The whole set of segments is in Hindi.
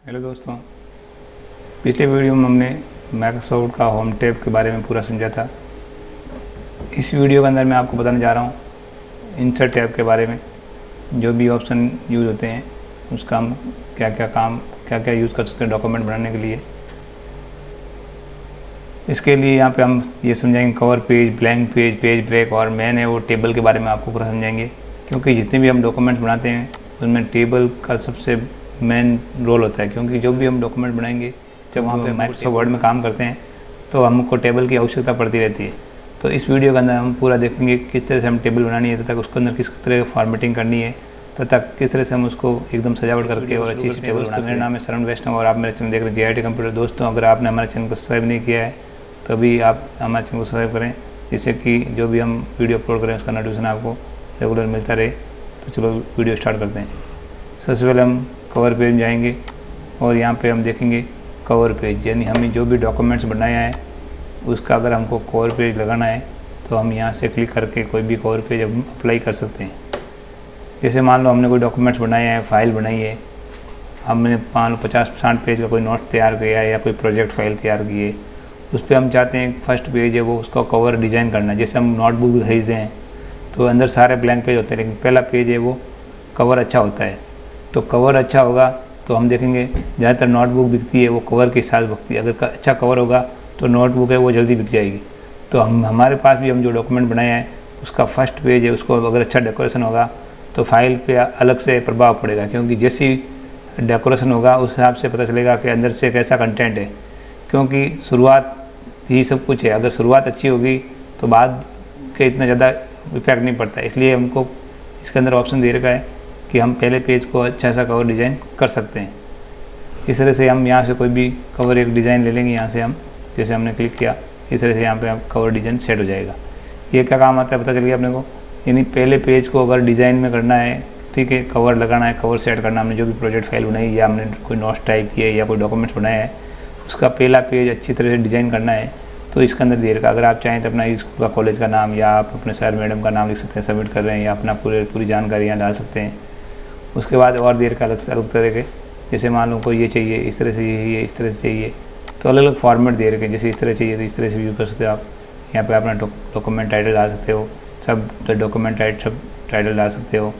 हेलो दोस्तों, पिछले वीडियो में हमने माइक्रोसॉफ्ट का होम टैब के बारे में पूरा समझा था। इस वीडियो के अंदर मैं आपको बताने जा रहा हूँ इंसर्ट टैब के बारे में। जो भी ऑप्शन यूज़ होते हैं उसका हम क्या क्या यूज़ कर सकते हैं डॉक्यूमेंट बनाने के लिए। इसके लिए यहाँ पे हम ये समझाएंगे cover page, blank page, page break और मेन है वो टेबल के बारे में आपको पूरा समझाएंगे। क्योंकि जितने भी हम डॉक्यूमेंट्स बनाते हैं उसमें टेबल का सबसे मेन रोल होता है। क्योंकि जो भी हम डॉक्यूमेंट बनाएंगे, जब वहाँ पे माइक्रोसॉफ्ट वर्ड में काम करते हैं तो हमको टेबल की आवश्यकता पड़ती रहती है। तो इस वीडियो के अंदर हम पूरा देखेंगे किस तरह से हम टेबल बनानी है, तथा उसके अंदर किस तरह की फॉर्मेटिंग करनी है, तथा किस तरह से हम उसको एकदम सजावट करके और अच्छी सी टेबल बना सकते हैं। मेरा नाम है शरण वैष्णव और आप मेरे चैनल देख रहे हैं JIT कंप्यूटर। दोस्तों, अगर आपने हमारे चैनल को सब्सक्राइब नहीं किया है तो अभी आप हमारे चैनल को सब्सक्राइब करें, जिससे कि जो भी हम वीडियो अपलोड करें उसका नोटिफिकेशन आपको रेगुलर मिलता रहे। तो चलो वीडियो स्टार्ट करते हैं। सबसे पहले हम कवर पेज में जाएंगे और यहाँ पे हम देखेंगे कवर पेज, यानी हमें जो भी डॉक्यूमेंट्स बनाया है उसका अगर हमको कवर पेज लगाना है तो हम यहाँ से क्लिक करके कोई भी कवर पेज हम अप्लाई कर सकते हैं। जैसे मान लो हमने कोई डॉक्यूमेंट्स बनाया है, फाइल बनाई है, हमने मान लो 50-60 पेज का कोई नोट तैयार किया है या कोई प्रोजेक्ट फाइल तैयार की है, उस पर हम चाहते हैं फर्स्ट पेज है वो उसका कवर डिज़ाइन करना है। जैसे हम नोटबुक भी खरीदते हैं तो अंदर सारे ब्लैंक पेज होते हैं, लेकिन पहला पेज है वो कवर अच्छा होता है। तो कवर अच्छा होगा तो हम देखेंगे ज़्यादातर नोटबुक बिकती है वो कवर के साथ बिकती है। अगर अच्छा कवर होगा तो नोटबुक है वो जल्दी बिक जाएगी। तो हमारे पास भी हम जो डॉक्यूमेंट बनाया है उसका फर्स्ट पेज है, उसको अगर अच्छा डेकोरेशन होगा तो फाइल पे अलग से प्रभाव पड़ेगा। क्योंकि जैसी डेकोरेशन होगा उस हिसाब से पता चलेगा कि अंदर से कैसा कंटेंट है। क्योंकि शुरुआत ही सब कुछ है, अगर शुरुआत अच्छी होगी तो बाद के इतना ज़्यादा इफेक्ट नहीं पड़ता। इसलिए हमको इसके अंदर ऑप्शन दे रखा है कि हम पहले पेज को अच्छा सा कवर डिज़ाइन कर सकते हैं। इस तरह से हम यहाँ से कोई भी कवर एक डिज़ाइन ले लेंगे। यहाँ से हम जैसे हमने क्लिक किया इस तरह से यहाँ पे हम कवर डिज़ाइन सेट हो जाएगा। ये क्या काम आता है पता चल गया अपने को। यानी पहले पेज को अगर डिज़ाइन में करना है, ठीक है, कवर लगाना है, कवर सेट करना, हमने जो भी प्रोजेक्ट फाइल बनाई या हमने कोई नोट्स टाइप किए या कोई डॉक्यूमेंट्स बनाया है उसका पहला पेज अच्छी तरह से डिज़ाइन करना है तो इसके अंदर दे रखा। अगर आप चाहें तो अपना स्कूल का, कॉलेज का नाम या आप अपने सर मैडम का नाम लिख सकते हैं, सबमिट कर रहे हैं, या अपना पूरी जानकारी यहाँ डाल सकते हैं। उसके बाद और देर का अलग तरह के, जैसे मान लो को ये चाहिए इस तरह से, ये इस तरह से चाहिए, तो अलग अलग फॉर्मेट दे रखे। जैसे इस तरह चाहिए तो इस तरह से यूज़ कर सकते हो आप। यहाँ पे अपना डॉक्यूमेंट टाइटल डाल सकते हो, सब डॉक्यूमेंट टाइटल डाल सकते हो,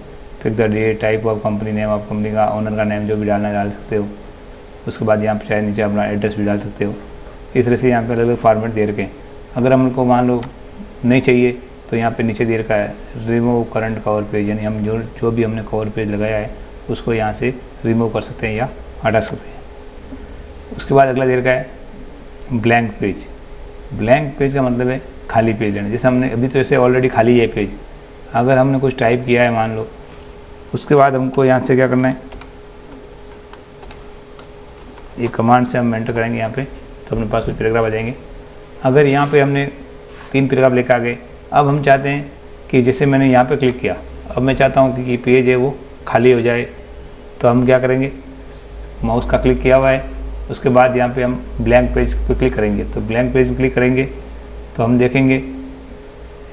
फिर the date, type of company, name of company का, ओनर का नेम जो भी डालना है डाल सकते हो। उसके बाद यहाँ पे चाहे नीचे अपना एड्रेस भी डाल सकते हो। इस तरह से यहाँ पे अलग अलग फॉर्मेट दे रखे हैं। अगर हमको मान लो नहीं चाहिए तो यहाँ पे नीचे दे रखा है रिमूव करंट कवर पेज, यानी हम जो भी हमने कवर पेज लगाया है उसको यहाँ से रिमूव कर सकते हैं या हटा सकते हैं। उसके बाद अगला दे रखा है ब्लैंक पेज। ब्लैंक पेज का मतलब है खाली पेज लेना। जैसे हमने अभी तो ऐसे ऑलरेडी खाली है पेज, अगर हमने कुछ टाइप किया है मान लो, उसके बाद हमको यहाँ से क्या करना है, ये कमांड से हम एंटर करेंगे यहाँ पे तो अपने पास कुछ पैराग्राफ आ जाएंगे। अगर यहाँ पे हमने 3 पैराग्राफ लेकर आ गए, अब हम चाहते हैं कि जैसे मैंने यहाँ पे क्लिक किया, अब मैं चाहता हूँ कि ये पेज है वो खाली हो जाए, तो हम क्या करेंगे, माउस का क्लिक किया हुआ है, उसके बाद यहाँ पे हम ब्लैंक पेज पे क्लिक करेंगे। तो ब्लैंक पेज पे क्लिक करेंगे तो हम देखेंगे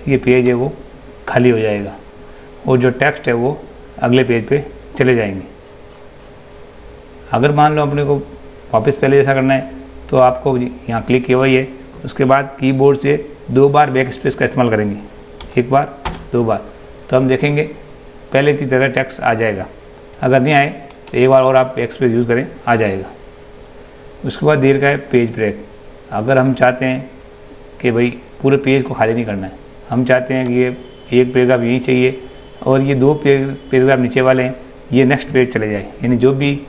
ये पेज है वो खाली हो जाएगा और जो टेक्स्ट है वो अगले पेज पे चले जाएंगे। अगर मान लो अपने को वापस पहले जैसा करना है तो आपको यहाँ क्लिक किया हुआ है, उसके बाद कीबोर्ड से 2 बार बैक स्पेस का इस्तेमाल करेंगे, 1 बार 2 बार, तो हम देखेंगे पहले की तरह टेक्स्ट आ जाएगा। अगर नहीं आए तो 1 बार और आप बैक स्पेस यूज़ करें, आ जाएगा। उसके बाद दे रखा है पेज ब्रेक। अगर हम चाहते हैं कि भाई पूरे पेज को खाली नहीं करना है, हम चाहते हैं कि ये एक पैराग्राफ यहीं चाहिए और ये 2 पैराग्राफ नीचे वाले हैं ये नेक्स्ट पेज चले जाए, यानी जो भी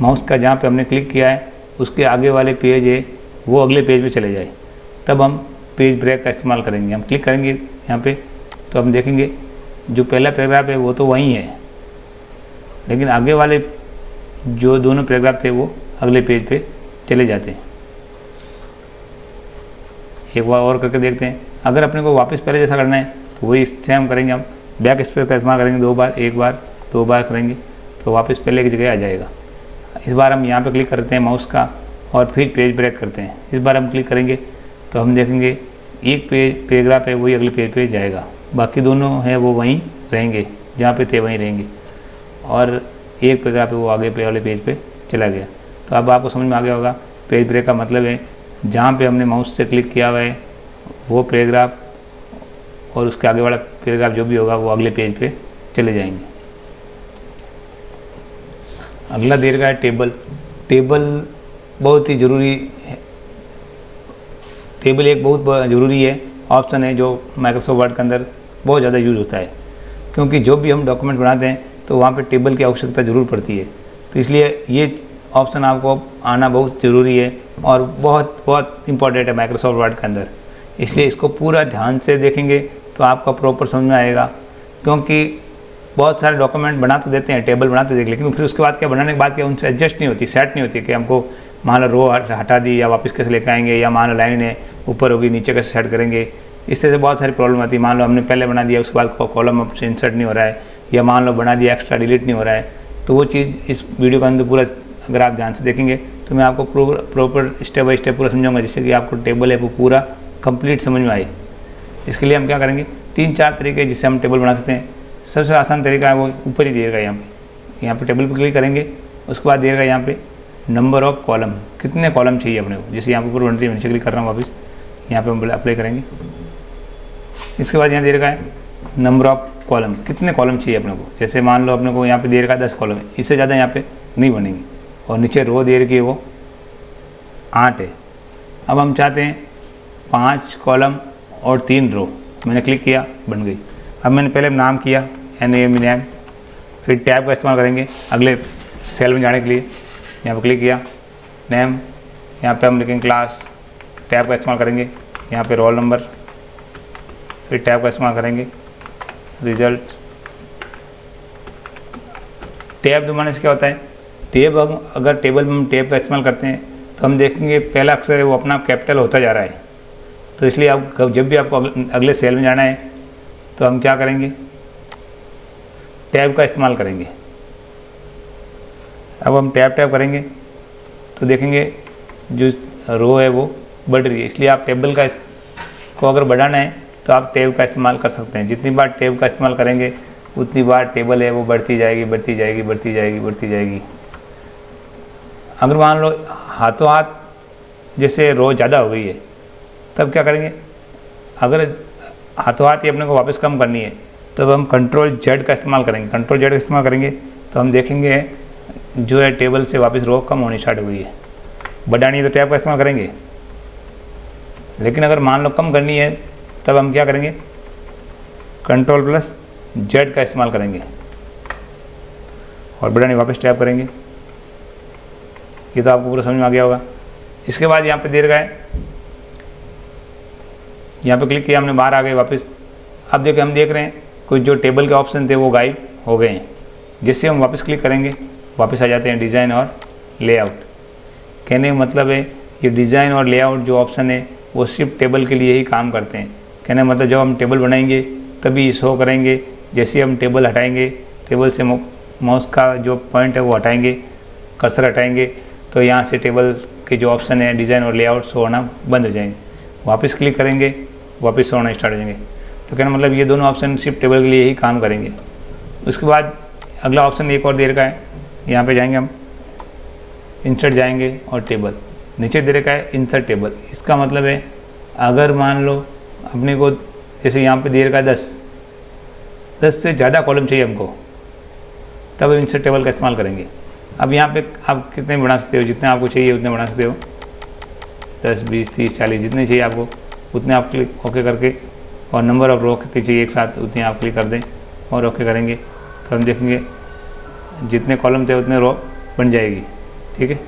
माउस का जहाँ पे हमने क्लिक किया है उसके आगे वाले पेज है वो अगले पेज पे चले जाए, तब हम पेज ब्रेक का इस्तेमाल करेंगे। हम क्लिक करेंगे यहाँ पे तो हम देखेंगे जो पहला पैराग्राफ है वो तो वहीं है, लेकिन आगे वाले जो दोनों पैराग्राफ थे वो अगले पेज पे चले जाते हैं। एक बार और करके देखते हैं। अगर अपने को वापस पहले जैसा करना है तो वही सेम करेंगे, हम बैक स्पेस का इस्तेमाल करेंगे 2 बार, 1 बार 2 बार करेंगे तो वापस पहले की जगह आ जाएगा। इस बार हम यहाँ पे क्लिक करते हैं माउस का और फिर पेज ब्रेक करते हैं। इस बार हम क्लिक करेंगे तो हम देखेंगे एक पैराग्राफ है वही अगले पेज पे जाएगा, बाकी दोनों हैं वो वहीं रहेंगे, जहाँ पे थे वहीं रहेंगे, और एक पैराग्राफ है वो आगे पे वाले पेज पे चला गया। तो अब आपको समझ में आ गया होगा पेज ब्रेक का मतलब है जहाँ पे हमने माउस से क्लिक किया हुआ है वो पैराग्राफ और उसके आगे वाला पैराग्राफ जो भी होगा वो अगले पेज पे चले जाएंगे। अगला दे रखा है टेबल। टेबल बहुत ही ज़रूरी है। टेबल एक बहुत ज़रूरी है ऑप्शन है जो माइक्रोसॉफ्ट वर्ड के अंदर बहुत ज़्यादा यूज होता है, क्योंकि जो भी हम डॉक्यूमेंट बनाते हैं तो वहाँ पे टेबल की आवश्यकता ज़रूर पड़ती है। तो इसलिए ये ऑप्शन आपको आना बहुत ज़रूरी है और बहुत बहुत इम्पॉर्टेंट है माइक्रोसॉफ्ट वर्ड के अंदर। इसलिए इसको पूरा ध्यान से देखेंगे तो आपका प्रॉपर समझ में आएगा, क्योंकि बहुत सारे डॉक्यूमेंट बना तो देते हैं, टेबल बनाते देख, लेकिन फिर उसके बाद क्या बनाने के बाद क्या उनसे एडजस्ट नहीं होती, सेट नहीं होती कि हमको मान लो रो हटा दी या वापस कैसे लेकर आएंगे, या मान लो लाइन है ऊपर होगी नीचे कैसे सेट करेंगे। इस तरह से बहुत सारी प्रॉब्लम आती है। मान लो हमने पहले बना दिया उसके बाद कॉलम अब से इंसर्ट नहीं हो रहा है, या मान लो बना दिया एक्स्ट्रा डिलीट नहीं हो रहा है, तो वो चीज़ इस वीडियो के अंदर पूरा अगर आप ध्यान से देखेंगे तो मैं आपको प्रॉपर स्टेप बाय स्टेप पूरा समझाऊंगा, जिससे कि आपको टेबल है वो पूरा कंप्लीट समझ में आए। इसके लिए हम क्या करेंगे, 3-4 तरीके जिससे हम टेबल बना सकते हैं। सबसे आसान तरीका है वो ऊपर ही दिएगा, यहाँ पे टेबल पर क्लिक करेंगे, उसके बाद दिएगा यहाँ पे नंबर ऑफ कॉलम, कितने कॉलम चाहिए अपने को। जैसे यहाँ पे ऊपर 1 नीचे क्लिक कर रहा हूँ वापस, यहाँ पे हम अप्लाई करेंगे। इसके बाद यहाँ दे रखा है नंबर ऑफ कॉलम, कितने कॉलम चाहिए अपने को। जैसे मान लो अपने को यहाँ पे दे रखा है 10 कॉलम, इससे ज़्यादा यहाँ पे नहीं बनेंगे। और नीचे रो दे रखी है वो 8 है। अब हम चाहते हैं 5 कॉलम और 3 रो। मैंने क्लिक किया, बन गई। अब मैंने पहले नाम किया NAME, फिर टैब का इस्तेमाल करेंगे अगले सेल में जाने के लिए। यहाँ पर क्लिक किया, नेम, यहाँ पे हम लिखेंगे क्लास, टैब का इस्तेमाल करेंगे, यहाँ पे रोल नंबर, फिर टैब का इस्तेमाल करेंगे रिजल्ट। टैब दबाने से क्या होता है, टैब अगर टेबल में हम टैब का इस्तेमाल करते हैं तो हम देखेंगे पहला अक्षर है वो अपना कैपिटल होता जा रहा है। तो इसलिए आप जब भी आपको अगले सेल में जाना है तो हम क्या करेंगे, टैब का इस्तेमाल करेंगे। अब हम टैब करेंगे तो देखेंगे जो रो है वो बढ़ रही है। इसलिए आप टेबल का को अगर बढ़ाना है तो आप टैब का इस्तेमाल कर सकते हैं। जितनी बार टैब का इस्तेमाल करेंगे उतनी बार टेबल है वो बढ़ती जाएगी, बढ़ती जाएगी, बढ़ती जाएगी, बढ़ती जाएगी। अगर मान लो हाथों हाथ जैसे रो ज़्यादा हो गई है तब क्या करेंगे, अगर हाथों हाथ ही अपने को वापस कम करनी है तब हम Ctrl+Z का इस्तेमाल करेंगे। Ctrl+Z का इस्तेमाल करेंगे तो हम देखेंगे जो है टेबल से वापस रो कम होनी स्टार्ट हुई है। बढ़ानी है तो टैब का इस्तेमाल करेंगे, लेकिन अगर मान लो कम करनी है तब हम क्या करेंगे, Ctrl+Z का इस्तेमाल करेंगे और बढ़ानी वापस टैब करेंगे। ये तो आपको पूरा समझ में आ गया होगा। इसके बाद यहाँ पे दे रखा है, यहाँ पे क्लिक किया हमने, बाहर आ गए वापस। अब देखिए हम देख रहे हैं कुछ जो टेबल के ऑप्शन थे वो गायब हो गए हैं। जिससे हम वापस क्लिक करेंगे वापस आ जाते हैं डिज़ाइन और लेआउट। कहने का मतलब है ये डिज़ाइन और लेआउट जो ऑप्शन है वो सिर्फ टेबल के लिए ही काम करते हैं। कहने का मतलब जब हम टेबल बनाएंगे तभी शो करेंगे। जैसे हम टेबल हटाएंगे, टेबल से माउस का जो पॉइंट है वो हटाएंगे, कर्सर हटाएंगे, तो यहाँ से टेबल के जो ऑप्शन है डिज़ाइन और लेआउट शो होना बंद हो जाएंगे। वापस क्लिक करेंगे वापस शो होना स्टार्ट हो जाएंगे। तो कहना मतलब ये दोनों ऑप्शन सिर्फ टेबल के लिए ही काम करेंगे। उसके बाद अगला ऑप्शन एक और दे रखा है, यहाँ पे जाएंगे हम, इंसर्ट जाएंगे और टेबल, नीचे दे रखा है इंसर्ट टेबल। इसका मतलब है अगर मान लो अपने को जैसे यहाँ पे दे रखा है 10 से ज़्यादा कॉलम चाहिए हमको, तब इंसर्ट टेबल का इस्तेमाल करेंगे। अब यहाँ पे आप कितने बना सकते हो, जितने आपको चाहिए उतने बना सकते हो, 10, 20, 30, 40 जितने चाहिए आपको उतने आप क्लिक ओके करके, और नंबर ऑफ रो कितनी चाहिए एक साथ उतने आप क्लिक कर दें और ओके करेंगे तो हम देखेंगे जितने कॉलम थे उतने रो बन जाएगी। ठीक है।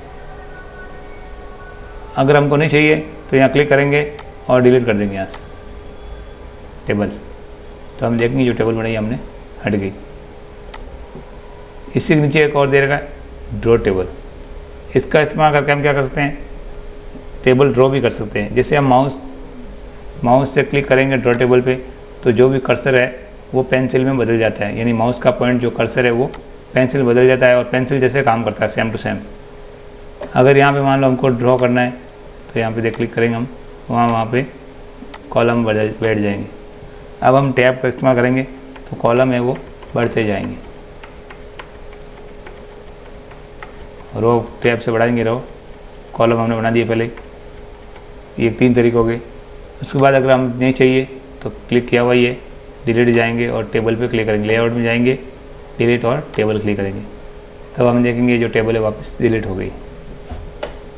अगर हमको नहीं चाहिए तो यहाँ क्लिक करेंगे और डिलीट कर देंगे यहाँ से टेबल, तो हम देखेंगे जो टेबल बनाई हमने हट गई। इससे नीचे एक और दे रखा है ड्रॉ टेबल। इसका इस्तेमाल करके हम क्या कर सकते हैं, टेबल ड्रॉ भी कर सकते हैं। जैसे हम माउस से क्लिक करेंगे ड्रॉ टेबल पे तो जो भी कर्सर है वो पेंसिल में बदल जाता है, यानी माउस का पॉइंट जो कर्सर है वो पेंसिल बदल जाता है और पेंसिल जैसे काम करता है सेम टू सेम। अगर यहाँ पे मान लो हमको ड्रॉ करना है तो यहाँ पे क्लिक करेंगे हम, वहाँ पे कॉलम बैठ जाएंगे। अब हम टैब का इस्तेमाल करेंगे तो कॉलम है वो बढ़ते जाएंगे रो टैब से बढ़ाएंगे रो, कॉलम हमने बना दिए पहले, ये 3 तरीके हो गए। उसके बाद अगर हम नहीं चाहिए तो क्लिक किया हुआ ये डिलीट जाएंगे और टेबल पे क्लिक करेंगे, लेआउट में जाएंगे, डिलीट और टेबल क्लिक करेंगे, तब हम देखेंगे जो टेबल है वापस डिलीट हो गई।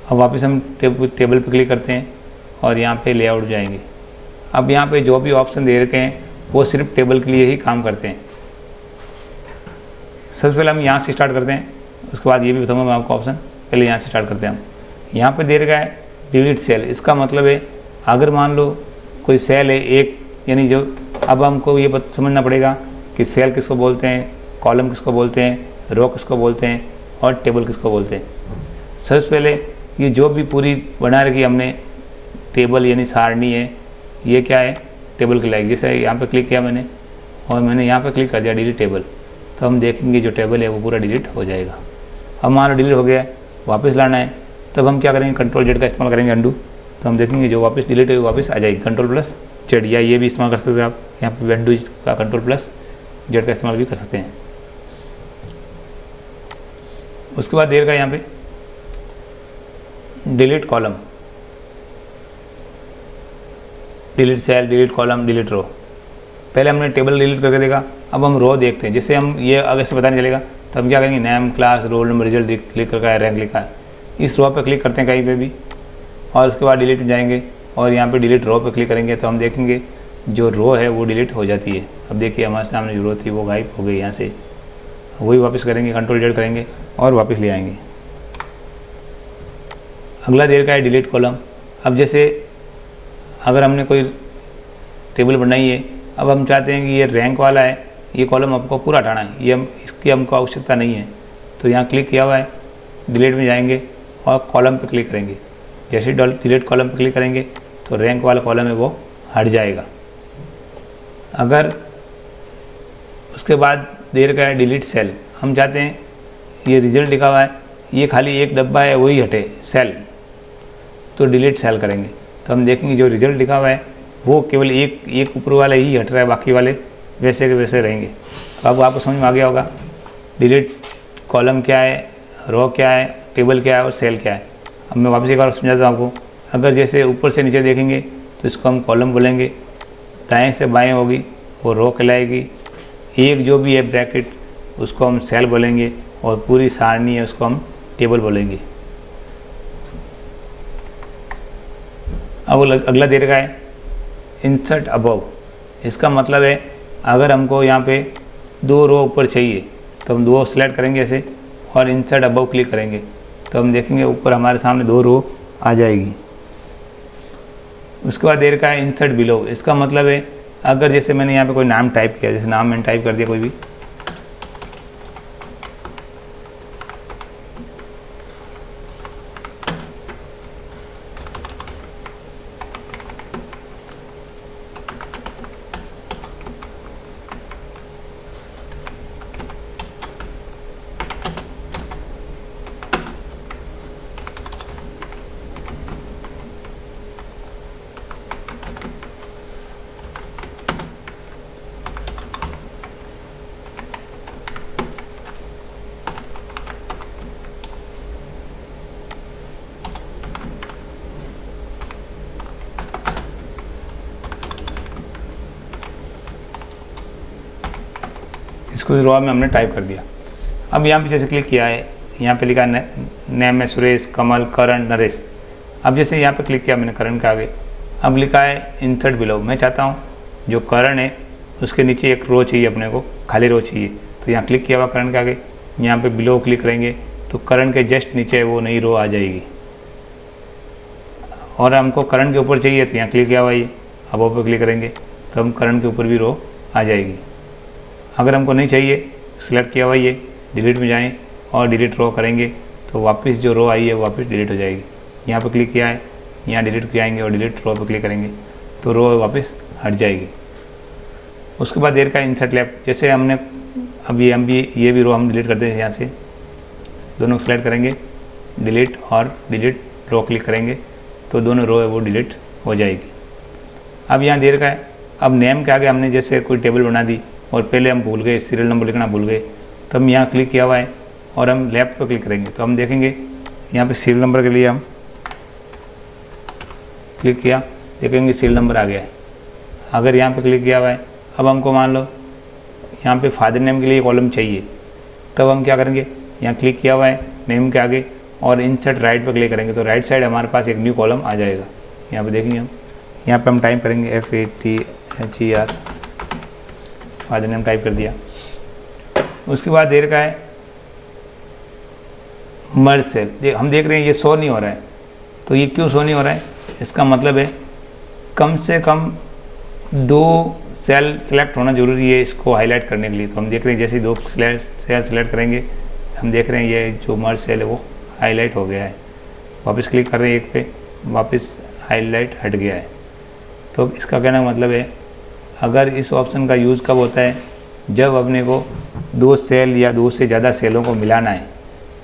अब वापस हम टेबल पे क्लिक करते हैं और यहाँ पे लेआउट जाएंगे। अब यहाँ पे जो भी ऑप्शन दे रखे हैं वो सिर्फ टेबल के लिए ही काम करते हैं। सबसे पहले हम यहाँ से स्टार्ट करते हैं, उसके बाद ये भी बताऊँगा मैं आपको ऑप्शन, पहले यहाँ से स्टार्ट करते हैं हम। यहाँ पे दे रखा है डिलीट सेल, इसका मतलब है अगर मान लो कोई सेल है एक, यानी जो, अब हमको ये समझना पड़ेगा कि सेल किसको बोलते हैं, कॉलम किसको बोलते हैं, रो किसको बोलते हैं और टेबल किसको बोलते हैं। सबसे पहले ये जो भी पूरी बना रखी हमने टेबल यानी सारणी है, ये क्या है, टेबल कहलाएगी। जैसे यहाँ पे क्लिक किया मैंने और मैंने यहाँ पे क्लिक कर दिया डिलीट टेबल, तो हम देखेंगे जो टेबल है वो पूरा डिलीट हो जाएगा। अब मान लो डिलीट हो गया है, वापस लाना है, तब हम क्या करेंगे, कंट्रोल Z का इस्तेमाल करेंगे अंडू, तो हम देखेंगे जो वापस डिलीट हुई वापस आ जाएगी। कंट्रोल+Z, या ये भी इस्तेमाल कर सकते हैं आप, यहाँ पे अंडू का कंट्रोल+Z का इस्तेमाल भी कर सकते हैं। उसके बाद देर का यहाँ पे delete column, delete cell, delete column, delete row. पहले हमने टेबल डिलीट करके देखा, अब हम रो देखते हैं। जैसे हम ये अगर से पता नहीं चलेगा तो हम क्या करेंगे, name, class, roll number, result click करके रैंक लिखा है, इस रो पे क्लिक करते हैं कहीं पे भी, और उसके बाद डिलीट में जाएंगे और यहाँ पे डिलीट रो पे क्लिक करेंगे तो हम देखेंगे जो रो है वो डिलीट हो जाती है। अब देखिए हमारे सामने जो रो थी वो गायब हो गई यहाँ से, वही वापस करेंगे, कंट्रोल Z करेंगे और वापस ले आएंगे। अगला देर का है डिलीट कॉलम। अब जैसे अगर हमने कोई टेबल बनाई है, अब हम चाहते हैं कि ये रैंक वाला है, ये कॉलम आपको पूरा हटाना है, ये इसकी हमको आवश्यकता नहीं है, तो यहाँ क्लिक किया हुआ है, डिलीट में जाएंगे और कॉलम पे क्लिक करेंगे। जैसे डिलीट कॉलम पे क्लिक करेंगे तो रैंक वाला कॉलम है वो हट जाएगा। अगर उसके बाद देर का है डिलीट सेल, हम चाहते हैं ये रिजल्ट लिखा हुआ है, ये खाली एक डब्बा है वही हटे सेल, तो डिलीट सेल करेंगे तो हम देखेंगे जो रिजल्ट लिखा हुआ है वो केवल एक ऊपर वाला ही हट रहा है, बाकी वाले वैसे के वैसे रहेंगे। अब आपको समझ में आ गया होगा डिलीट कॉलम क्या है, रो क्या है, टेबल क्या है और सेल क्या है। अब मैं वापस एक बार समझाता हूँ आपको। अगर जैसे ऊपर से नीचे देखेंगे तो इसको हम कॉलम बोलेंगे, दाएं से बाएं होगी वो रो कहलाएगी, एक जो भी है ब्रैकेट उसको हम सेल बोलेंगे और पूरी सारणी है उसको हम टेबल बोलेंगे। अब अगला दे रखा है इंसर्ट अबव, इसका मतलब है अगर हमको यहाँ पे 2 रो ऊपर चाहिए तो हम 2 सेलेक्ट करेंगे ऐसे और इंसर्ट अबव क्लिक करेंगे तो हम देखेंगे ऊपर हमारे सामने 2 रो आ जाएगी। उसके बाद दे रखा है इंसर्ट बिलो, इसका मतलब है अगर जैसे मैंने यहाँ पे कोई नाम टाइप किया, जैसे नाम मैंने टाइप कर दिया कोई भी, इसको रो में हमने टाइप कर दिया। अब यहाँ पे जैसे क्लिक किया है, यहाँ पे लिखा है नेम है सुरेश, कमल, करण, नरेश। अब जैसे यहाँ पे क्लिक किया मैंने करण के आगे, अब लिखा है इंसर्ट बिलो। मैं चाहता हूँ जो करण है उसके नीचे एक रो चाहिए, अपने को खाली रो चाहिए, तो यहाँ क्लिक किया हुआ करण के आगे, यहाँ पे बिलो क्लिक करेंगे तो करण के जस्ट नीचे वो नई रो आ जाएगी। और हमको करण के ऊपर चाहिए तो यहाँ क्लिक किया हुआ ये, अब वो पे क्लिक करेंगे तो हम करण के ऊपर भी रो आ जाएगी। अगर हमको नहीं चाहिए, सिलेक्ट किया हुआ ये, डिलीट में जाएं और डिलीट रो करेंगे तो वापस जो रो आई है वो वापस डिलीट हो जाएगी। यहाँ पे क्लिक किया है, यहाँ डिलीट किया आएंगे और डिलीट रो पे क्लिक करेंगे तो रो वापस हट जाएगी। उसके बाद देर का इंसर्ट लेफ्ट, जैसे हमने अब ये भी रो हम डिलीट करते हैं, यहाँ से दोनों सेलेक्ट करेंगे, डिलीट और डिलीट रो क्लिक करेंगे तो दोनों रो है वो डिलीट हो जाएगी। अब यहाँ देर का है, अब नेम के आगे हमने जैसे कोई टेबल बना दी और पहले हम भूल गए, सीरियल नंबर लिखना भूल गए, तो हम यहाँ क्लिक किया हुआ है और हम लेफ्ट पर क्लिक करेंगे तो हम देखेंगे यहाँ पे सीरियल नंबर के लिए हम क्लिक किया, देखेंगे सीरियल नंबर आ गया है। अगर यहाँ पे क्लिक किया हुआ है, अब हमको मान लो यहाँ पे फादर नेम के लिए कॉलम चाहिए, तब हम क्या करेंगे, यहाँ क्लिक किया हुआ है नेम के आगे और इंसर्ट राइट पर क्लिक करेंगे तो राइट साइड हमारे पास एक न्यू कॉलम आ जाएगा। यहाँ पे देखेंगे हम, यहाँ पे हम टाइप करेंगे FATHER, फादर नेम टाइप कर दिया। उसके बाद देर का है मर्ज सेल, हम देख रहे हैं ये शो नहीं हो रहा है। तो ये क्यों शो नहीं हो रहा है, इसका मतलब है कम से कम 2 सेल सेलेक्ट होना जरूरी है इसको हाईलाइट करने के लिए। तो हम देख रहे हैं जैसे 2 सेल सेलेक्ट करेंगे हम देख रहे हैं ये जो मर्ज सेल है वो हाईलाइट हो गया है। वापस क्लिक कर रहे हैं एक पे, वापस हाईलाइट हट गया है। तो इसका कहने का मतलब है अगर इस ऑप्शन का यूज़ कब होता है, जब अपने को 2 सेल या 2 से ज़्यादा सेलों को मिलाना है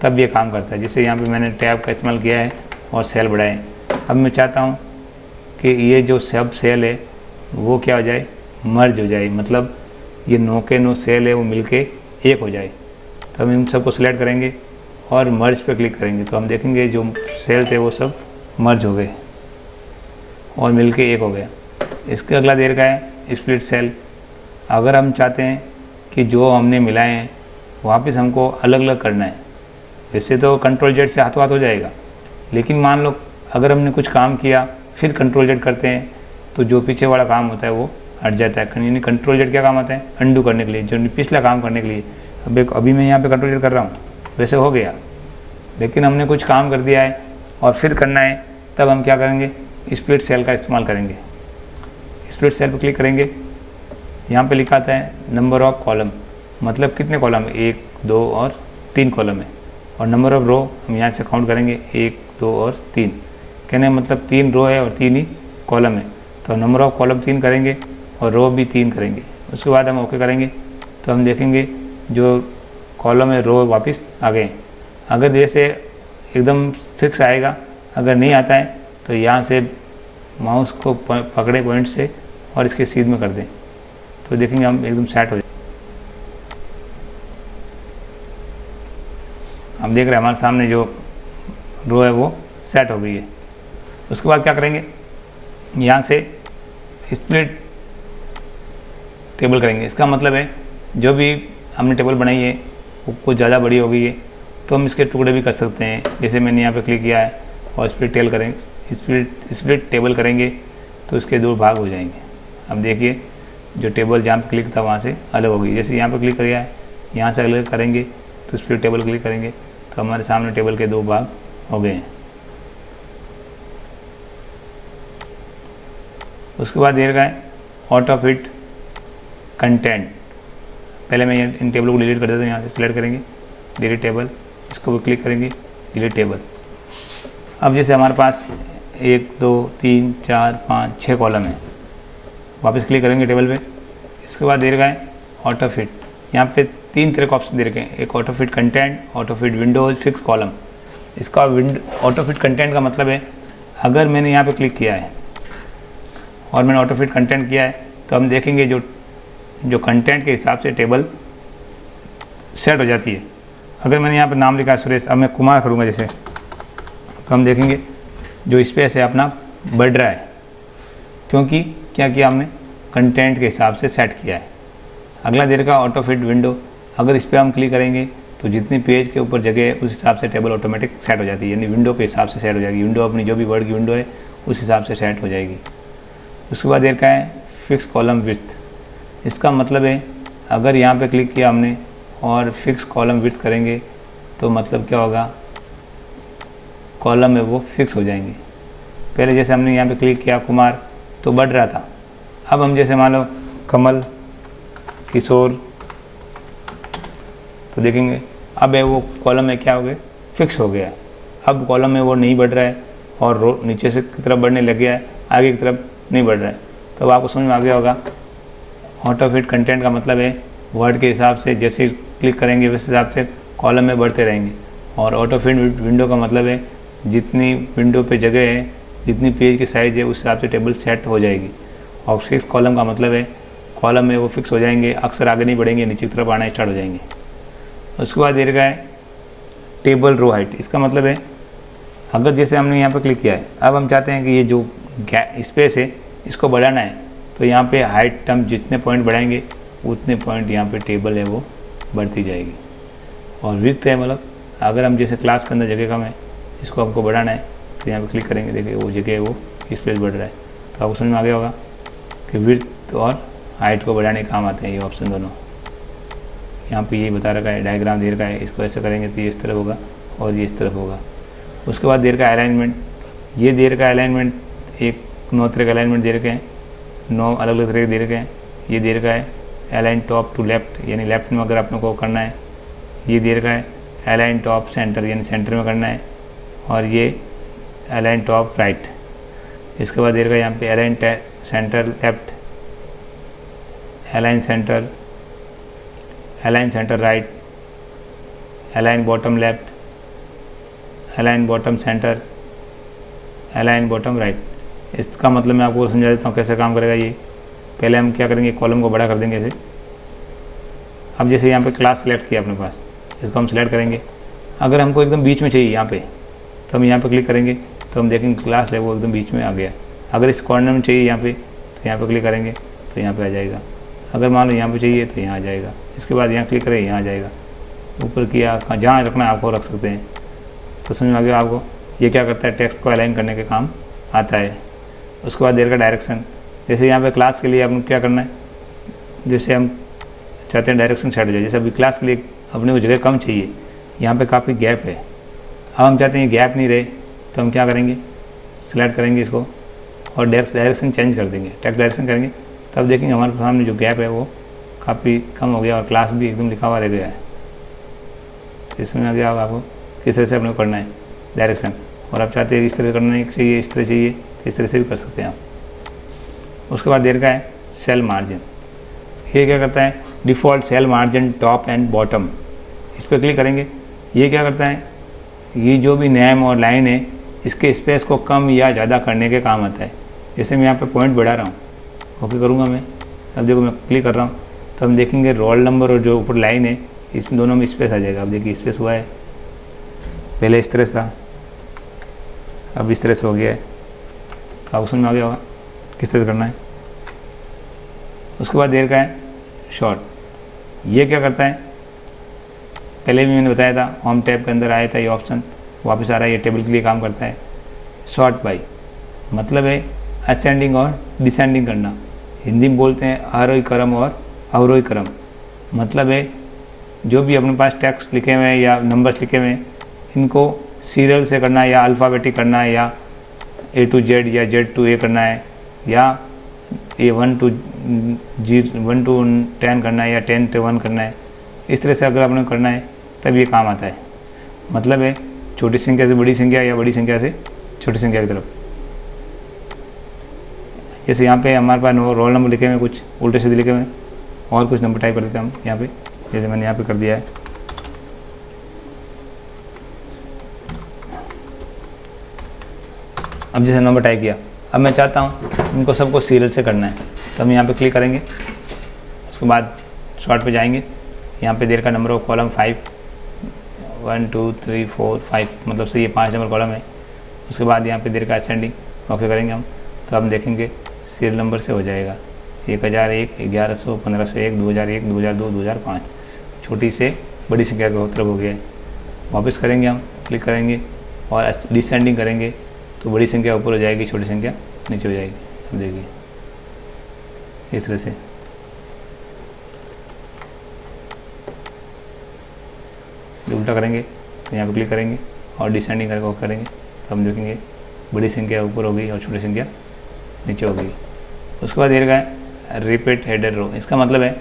तब ये काम करता है। जैसे यहाँ पे मैंने टैब का इस्तेमाल किया है और सेल बढ़ाए। अब मैं चाहता हूँ कि ये जो सब सेल है वो क्या हो जाए, मर्ज हो जाए, मतलब ये 9 के 9 सेल है वो मिलके एक हो जाए। तो हम इन सबको सिलेक्ट करेंगे और मर्ज पे क्लिक करेंगे तो हम देखेंगे जो सेल थे वो सब मर्ज हो गए और मिलके एक हो गया। इसके अगला देर का है स्प्लिट सेल। अगर हम चाहते हैं कि जो हमने मिलाए हैं वापस हमको अलग अलग करना है, वैसे तो Ctrl Z से हाथों हाथ हो जाएगा, लेकिन मान लो अगर हमने कुछ काम किया फिर Ctrl Z करते हैं तो जो पीछे वाला काम होता है वो हट जाता है। यानी Ctrl Z क्या काम आता है, अंडू करने के लिए, जो पिछला काम करने के लिए। अभी मैं यहाँ पे Ctrl Z कर रहा हूँ, वैसे हो गया, लेकिन हमने कुछ काम कर दिया है और फिर करना है, तब हम क्या करेंगे, स्प्लिट सेल का इस्तेमाल करेंगे। स्प्लिट सेल पर क्लिक करेंगे, यहाँ पे लिखा आता है नंबर ऑफ कॉलम, मतलब कितने कॉलम, 1 2 और 3 कॉलम है। और नंबर ऑफ रो हम यहाँ से काउंट करेंगे 1 2 और 3, कहने मतलब 3 रो है और 3 ही कॉलम है। तो नंबर ऑफ कॉलम 3 करेंगे और रो भी 3 करेंगे। उसके बाद हम ओके करेंगे तो हम देखेंगे जो कॉलम है रो वापस आ गए। अगर जैसे एकदम फिक्स आएगा, अगर नहीं आता है तो यहाँ से माउस को पकड़े पॉइंट से और इसके सीध में कर दें तो देखेंगे हम एकदम सेट हो जाए। हम देख रहे हैं हमारे सामने जो रो है वो सेट हो गई है। उसके बाद क्या करेंगे, यहाँ से स्प्लिट टेबल करेंगे। इसका मतलब है जो भी हमने टेबल बनाई है वो कुछ ज़्यादा बड़ी हो गई है तो हम इसके टुकड़े भी कर सकते हैं। जैसे मैंने यहाँ पे क्लिक किया है और स्प्लिट टेबल करेंगे तो इसके 2 भाग हो जाएंगे। अब देखिए जो टेबल जहाँ पे क्लिक था वहाँ से अलग हो गई। जैसे यहाँ पे क्लिक किया है, यहाँ से अलग करेंगे तो स्प्लिट टेबल क्लिक करेंगे तो हमारे सामने टेबल के 2 भाग हो गए हैं। उसके बाद देर का है ऑटो फिट कंटेंट। पहले मैं इन टेबल को डिलीट कर देता हूँ, यहाँ से सिलेक्ट करेंगे डिलीट टेबल, इसको भी क्लिक करेंगे डिलीट टेबल। अब जैसे हमारे पास 1 2 3 4 5 6 कॉलम है, वापस क्लिक करेंगे टेबल पे। इसके बाद दे रखा है ऑटो फिट। यहाँ पे 3 तरह के ऑप्शन दे रखे हैं, एक auto fit content, auto fit Windows, fix column. इसका ऑटो फिट कंटेंट का मतलब है अगर मैंने यहाँ पे क्लिक किया है और मैंने ऑटो फिट कंटेंट किया है तो हम देखेंगे जो कंटेंट के हिसाब से टेबल सेट हो जाती है। अगर मैंने यहाँ पे नाम लिखा है सुरेश, अब मैं कुमार करूँगा जैसे, तो हम देखेंगे जो स्पेस है अपना बढ़ रहा है, क्योंकि क्या किया हमने कंटेंट के हिसाब से सेट किया है। अगला देर का ऑटो फिट विंडो, अगर इस पर हम क्लिक करेंगे तो जितनी पेज के ऊपर जगह है उस हिसाब से टेबल ऑटोमेटिक सेट हो जाती है, यानी विंडो के हिसाब से सेट हो जाएगी। विंडो अपनी जो भी वर्ड की विंडो है उस हिसाब से सेट हो जाएगी। उसके बाद देर का है फिक्स कॉलम विड्थ। इसका मतलब है अगर यहाँ पे क्लिक किया हमने और फिक्स कॉलम विड्थ करेंगे तो मतलब क्या होगा, कॉलम है वो फिक्स हो जाएंगे। पहले जैसे हमने यहाँ पे क्लिक किया कुमार तो बढ़ रहा था, अब हम जैसे मान लो कमल, किशोर, तो देखेंगे अब है वो कॉलम में क्या हो गया, फिक्स हो गया है। अब कॉलम में वो नहीं बढ़ रहा है और रो नीचे से की तरफ बढ़ने लग गया है, आगे की तरफ नहीं बढ़ रहा है। तो अब आपको समझ में आ गया होगा ऑटो फिट कंटेंट का मतलब है वर्ड के हिसाब से जैसे क्लिक करेंगे वैसे हिसाब से कॉलम में बढ़ते रहेंगे। और ऑटो फिट विंडो का मतलब है जितनी विंडो पे जगह है, जितनी पेज की साइज़ है उस हिसाब से टेबल सेट हो जाएगी। और फिक्स कॉलम का मतलब है कॉलम में वो फिक्स हो जाएंगे, अक्सर आगे नहीं बढ़ेंगे, नीचे की तरफ आना स्टार्ट हो जाएंगे। उसके बाद दे रखा है टेबल रो हाइट, इसका मतलब है अगर जैसे हमने यहाँ पे क्लिक किया है, अब हम चाहते हैं कि ये जो स्पेस है इसको बढ़ाना है, तो यहाँ पे हाइट हम जितने पॉइंट बढ़ाएंगे उतने पॉइंट यहाँ पे टेबल है वो बढ़ती जाएगी। और विड्थ है, मतलब अगर हम जैसे क्लास के अंदर जगह कम है, इसको हमको बढ़ाना है, तो यहाँ पे क्लिक करेंगे, देखिए वो जगह है वो स्पेस बढ़ रहा है। तो आपको समझ में आ गया होगा कि विड्थ और हाइट को बढ़ाने के काम आते हैं ये ऑप्शन दोनों। यहाँ पे यही बता रखा है, डायग्राम दे रखा है, इसको ऐसे करेंगे तो ये इस तरफ होगा और ये इस तरफ होगा। उसके बाद दे रखा है अलाइनमेंट, ये दे रखा है अलाइनमेंट, एक 9 तरह के अलाइनमेंट दे रखे हैं, 9 अलग अलग तरह के दे रखे हैं। ये दे रखा है अलाइन टॉप टू लेफ्ट, यानी लेफ्ट में अगर आपने को करना है। ये दे रखा है अलाइन टॉप सेंटर, यानी सेंटर में करना है। और ये अलाइन टॉप राइट। इसके बाद दे रखा है यहाँ पे align centre left, align centre right, align bottom left, align bottom centre, align bottom right. इसका मतलब मैं आपको समझा देता हूँ कैसे काम करेगा ये। पहले हम क्या करेंगे, कॉलम को बड़ा कर देंगे ऐसे। अब जैसे यहाँ पे क्लास सेलेक्ट किया अपने पास, इसको हम सेलेक्ट करेंगे। अगर हमको एकदम बीच में चाहिए यहाँ पे, तो हम यहाँ पे क्लिक करेंगे, तो हम देखेंगे क्लास है वो एकदम बीच में आ गया। अगर इस कॉर्नर में चाहिए यहाँ पे, तो यहाँ पे क्लिक करेंगे तो यहाँ पे आ जाएगा। अगर मान लो यहाँ पे चाहिए तो यहाँ आ जाएगा। इसके बाद यहाँ क्लिक करें, यहाँ आ जाएगा। ऊपर किया, जहाँ रखना है आपको रख सकते हैं। तो समझ में आ गया आपको। ये क्या करता है, टेक्स्ट को अलाइन करने के काम आता है। उसके बाद देर का डायरेक्शन, जैसे यहाँ पे क्लास के लिए आपने क्या करना है, जैसे हम चाहते हैं डायरेक्शन सेट हो जाए। जैसे अभी क्लास के लिए अपने को जगह कम चाहिए, यहाँ पे काफ़ी गैप है। अब हम चाहते हैं गैप नहीं रहे, तो हम क्या करेंगे, सिलेक्ट करेंगे इसको और डायरेक्शन चेंज कर देंगे, टेक्स्ट डायरेक्शन करेंगे। तब देखेंगे हमारे सामने जो गैप है वो काफ़ी कम हो गया और क्लास भी एकदम लिखा हुआ रह गया है। इसमें आ गया होगा आपको किस तरह से अपने को करना है डायरेक्शन। और आप चाहते हैं इस तरह से करना चाहिए, इस तरह चाहिए, तो इस तरह से भी कर सकते हैं आप। उसके बाद देर का है सेल मार्जिन। ये क्या करता है, default cell margin top and bottom, इस पर क्लिक करेंगे। ये क्या करता है, ये जो भी नेम और लाइन है इसके स्पेस को कम या ज़्यादा करने के काम आता है। जैसे मैं यहाँ पे पॉइंट बढ़ा रहा हूँ, ओके करूँगा मैं। अब देखो मैं क्लिक कर रहा हूँ, तो हम देखेंगे रोल नंबर और जो ऊपर लाइन है इस दोनों में स्पेस आ जाएगा। अब देखिए स्पेस हुआ है, पहले इस तरह से था, अब इस तरह से हो गया है। तो आपको समझ में आ गया होगा किस तरह से करना है। उसके बाद देर का है शॉर्ट। ये क्या करता है, पहले भी मैंने बताया था, होम टैब के अंदर आया था ये ऑप्शन, वापस आ रहा है। ये टेबल के लिए काम करता है। शॉर्ट बाई मतलब है असेंडिंग और डिसेंडिंग करना। हिंदी में बोलते हैं आरोही क्रम और अवरोही क्रम। मतलब है जो भी अपने पास टेक्स्ट लिखे हुए हैं या नंबर्स लिखे हुए हैं, इनको सीरियल से करना है या अल्फ़ाबेटिक करना है या A to Z या Z to A करना है या ये 1 to 10 करना है या 10 to 1 करना है। इस तरह से अगर आपने करना है तब ये काम आता है। मतलब है छोटी संख्या से बड़ी संख्या या बड़ी संख्या से छोटी संख्या की तरफ। जैसे यहाँ पे हमारे पास रोल नंबर लिखे हुए, कुछ उल्टे सीधे लिखे हुए, और कुछ नंबर टाइप कर देते हैं हम यहाँ पे। जैसे मैंने यहाँ पे कर दिया है, अब जैसे नंबर टाइप किया। अब मैं चाहता हूँ इनको सबको सीरियल से करना है, तो हम यहाँ पे क्लिक करेंगे। उसके बाद शॉर्ट पे जाएंगे, यहाँ पे देर का नंबर ऑफ कॉलम 5, 1 2 3 4 5, मतलब से ये 5 नंबर कॉलम है। उसके बाद यहाँ पे देर का असेंडिंग ओके करेंगे हम, तो हम देखेंगे सीरियल नंबर से हो जाएगा 1001, 1100, 1501, 2001, 2002, 2005। छोटी से बड़ी संख्या का तरफ हो गया है। वापस करेंगे हम, क्लिक करेंगे और डिसेंडिंग करेंगे, तो बड़ी संख्या ऊपर हो जाएगी, छोटी संख्या नीचे हो जाएगी। अब देखिए इस तरह से। उल्टा करेंगे तो यहाँ पे क्लिक करेंगे और डिसेंडिंग करके ऑफ करेंगे, तो हम देखेंगे बड़ी संख्या ऊपर हो गई और छोटी संख्या नीचे हो गई। उसके बाद ये है रिपीट हेडर रो। इसका मतलब है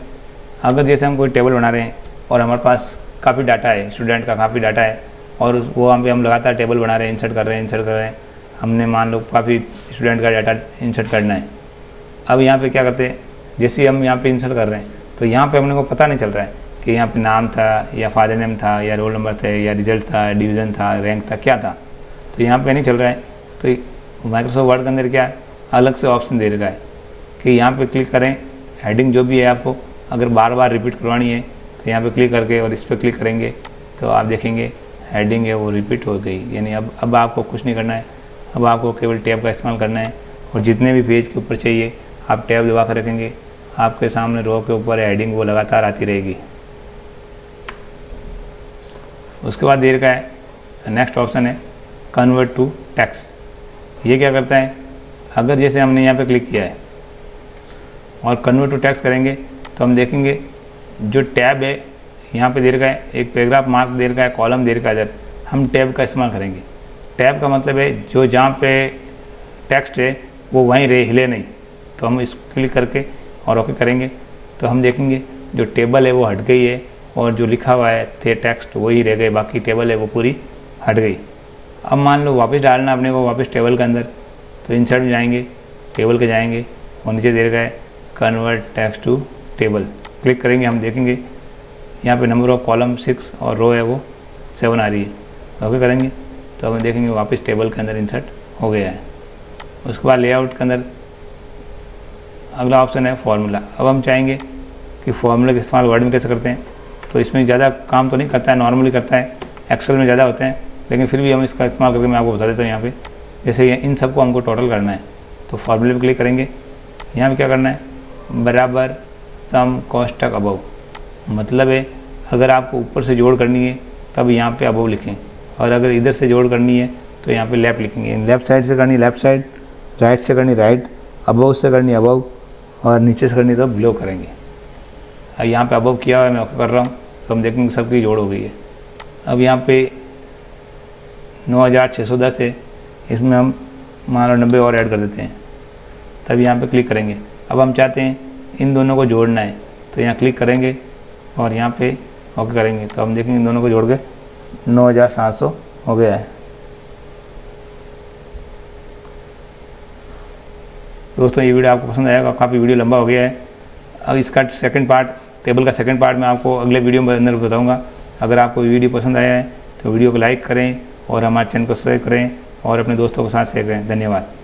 अगर जैसे हम कोई टेबल बना रहे हैं और हमारे पास काफ़ी डाटा है, स्टूडेंट का काफ़ी डाटा है, और वो हम लगातार टेबल बना रहे हैं, इंसर्ट कर रहे हैं, हमने मान लो काफ़ी स्टूडेंट का डाटा इंसर्ट करना है। अब यहाँ पे क्या करते हैं, जैसे हम यहाँ पे इंसर्ट कर रहे हैं तो यहाँ पे हमने को पता नहीं चल रहा है कि यहाँ पे नाम था या फादर नेम था या रोल नंबर थे या रिजल्ट था, डिवीज़न था, रैंक था, क्या था, तो यहाँ पे नहीं चल रहा है। तो माइक्रोसॉफ्ट वर्ड के अंदर क्या अलग से ऑप्शन दे रखा है कि यहाँ पे क्लिक करें, हेडिंग जो भी है आपको अगर बार बार रिपीट करवानी है तो यहाँ पे क्लिक करके और इस पर क्लिक करेंगे तो आप देखेंगे हेडिंग है वो रिपीट हो गई, यानी अब आपको कुछ नहीं करना है, अब आपको केवल टैब का इस्तेमाल करना है और जितने भी पेज के ऊपर चाहिए आप टैब दबा कर रखेंगे, आपके सामने रो के ऊपर हेडिंग वो लगातार आती रहेगी। उसके बाद देर का है नेक्स्ट ऑप्शन है कन्वर्ट टू टेक्स्ट। ये क्या करता है, अगर जैसे हमने यहाँ पे क्लिक किया है और कन्वर्ट टू टेक्स्ट करेंगे तो हम देखेंगे जो टैब है यहाँ पे दे रखा है, एक पैराग्राफ मार्क दे रखा है, कॉलम दे रखा है, इधर हम टैब का इस्तेमाल करेंगे। टैब का मतलब है जो जहाँ पे टेक्स्ट है वो वहीं रहे, हिले नहीं। तो हम इस क्लिक करके और ओके करेंगे तो हम देखेंगे जो टेबल है वो हट गई है और जो लिखा हुआ है थे टेक्स्ट वही रह गए, बाकी टेबल है वो पूरी हट गई। अब मान लो वापस डालना अपने को वापस टेबल के अंदर, तो इंसर्ट में जाएंगे, टेबल के जाएंगे और नीचे दे रखा है convert text to table, click करेंगे। हम देखेंगे यहाँ पे नंबर ऑफ कॉलम 6 और रो है वो 7 आ रही है। ओके करेंगे तो हम देखेंगे वापस टेबल के अंदर इंसर्ट हो गया है। उसके बाद लेआउट के अंदर अगला ऑप्शन है फार्मूला। अब हम चाहेंगे कि फार्मूला का इस्तेमाल वर्ड में कैसे करते हैं, तो इसमें ज़्यादा काम तो नहीं करता है, नॉर्मली करता है, एक्सेल में ज़्यादा होते हैं, लेकिन फिर भी हम इसका इस्तेमाल करके मैं आपको बता देता हूँ। यहाँ पे जैसे ये इन सबको हमको टोटल करना है तो फार्मूले पे क्लिक करेंगे। यहाँ पे क्या करना है, बराबर सम कोष्ठक अबव, मतलब है अगर आपको ऊपर से जोड़ करनी है तब यहाँ पे अबव लिखें, और अगर इधर से जोड़ करनी है तो यहाँ पे लेफ़्ट लिखेंगे। लेफ़्ट साइड से करनी लेफ़्ट साइड, राइट से करनी राइट, अबव से करनी अबव और नीचे से करनी तो बिलो करेंगे। अब यहाँ पे अबव किया हुआ है, मैं ओके कर रहा हूँ तो हम देखेंगे सबकी जोड़ हो गई है। अब यहाँ पे 9610 है, इसमें हम मान लो 90 और ऐड कर देते हैं, तब यहाँ पे क्लिक करेंगे। अब हम चाहते हैं इन दोनों को जोड़ना है तो यहाँ क्लिक करेंगे और यहाँ पे ओके करेंगे तो हम देखेंगे इन दोनों को जोड़ के 9700 हो गया है। दोस्तों ये वीडियो आपको पसंद आएगा, काफ़ी वीडियो लंबा हो गया है। अब इसका सेकंड पार्ट, टेबल का सेकंड पार्ट मैं आपको अगले वीडियो में अंदर बताऊंगा। अगर आपको वीडियो पसंद आया है तो वीडियो को लाइक करें और हमारे चैनल को सब्सक्राइब करें और अपने दोस्तों के साथ शेयर करें। धन्यवाद।